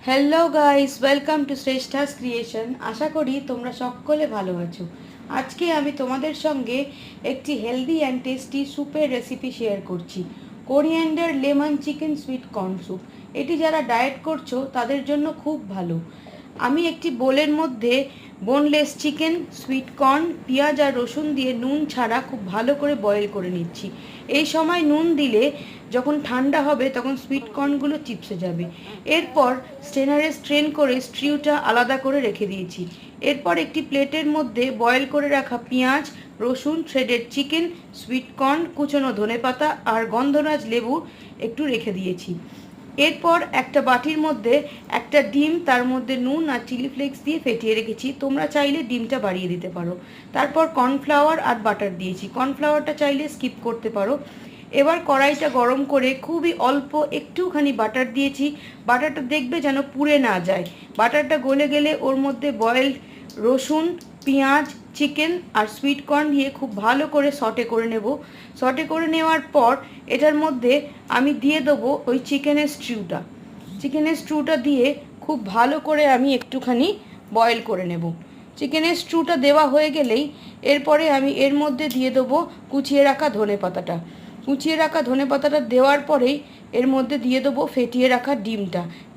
Hello guys, welcome to Shreshtha's creation. আশা করি তোমরা সকলে ভালো আছো। আজকে আমি তোমাদের সঙ্গে একটি হেলদি অ্যান্ড টেস্টি স্যুপের রেসিপি শেয়ার করছি। Coriander lemon chicken sweet corn soup. এটি যারা ডায়েট করছো তাদের জন্য খুব ভালো। আমি একটি বোলের মধ্যে বোনলেস চিকেন, সুইট কর্ন, পেঁয়াজ আর রসুন দিয়ে নুন ছাড়া খুব ভালো করে বয়েল করে নিচ্ছি। এই সময় নুন দিলে যখন ঠান্ডা হবে তখন সুইট কর্নগুলো চিপসে যাবে। এরপর স্ট্রেনারে স্ট্রেন করে স্ট্রিউটা আলাদা করে রেখে দিয়েছি। এরপর একটি প্লেটের মধ্যে বয়েল করে রাখা পেঁয়াজ, রসুন, থ্রেডেড চিকেন, সুইট কর্ন, কুচনো ধনেপাতা আর গন্ধরাজ লেবু একটু রেখে দিয়েছি। এরপর একটা বাটির মধ্যে একটা ডিম, তার মধ্যে নুন আর চিলি ফ্লেক্স দিয়ে ফেটিয়ে রেখেছি। তোমরা চাইলে ডিমটা বাড়িয়ে দিতে পারো। তারপর কর্নফ্লাওয়ার আর বাটার দিয়েছি। কর্নফ্লাওয়ারটা চাইলে স্কিপ করতে পারো। এবার কড়াইটা গরম করে খুবই অল্প একটুখানি বাটার দিয়েছি। বাটারটা দেখবে যেন পুড়ে না যায়। বাটারটা গলে গেলে ওর মধ্যে বয়েলড রসুন, পেঁয়াজ, চিকেন আর সুইট কর্ন দিয়ে খুব ভালো করে সটে করে নেব। সটে করে নেওয়ার পর এটার মধ্যে আমি দিয়ে দেবো ওই চিকেনের স্ট্রুটা দিয়ে খুব ভালো করে আমি একটুখানি বয়েল করে নেব। চিকেনের স্ট্রুটা দেওয়া হয়ে গেলেই এরপরে আমি এর মধ্যে দিয়ে দেবো কুচিয়ে রাখা ধনেপাতাটা। কুচিয়ে রাখা ধনেপাতাটা দেওয়ার পরেই এর মধ্যে দিয়ে দেবো ফেটিয়ে রাখা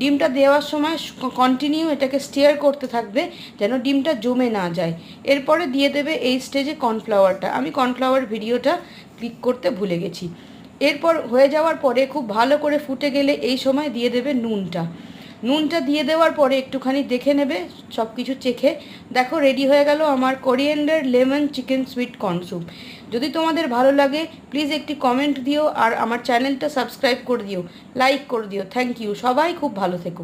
ডিমটা দেওয়ার সময় কন্টিনিউ এটাকে স্টিয়ার করতে থাকবে যেন ডিমটা জমে না যায়। এরপরে দিয়ে দেবে এই স্টেজে কর্নফ্লাওয়ারটা। আমি কর্নফ্লাওয়ার ভিডিওটা ক্লিক করতে ভুলে গেছি। এরপর হয়ে যাওয়ার পরে খুব ভালো করে ফুটে গেলে এই সময় দিয়ে দেবে নুনটা দিয়ে দেওয়ার পরে একটুখানি দেখে নেবে, সব কিছু চেখে দেখো রেডি হয়ে গেল আমার coriander lemon chicken sweet corn soup. যদি তোমাদের ভালো লাগে প্লিজ একটি কমেন্ট দিও আর আমার চ্যানেলটা সাবস্ক্রাইব করে দিও, লাইক করে দিও। Thank you. সবাই খুব ভালো থেকো।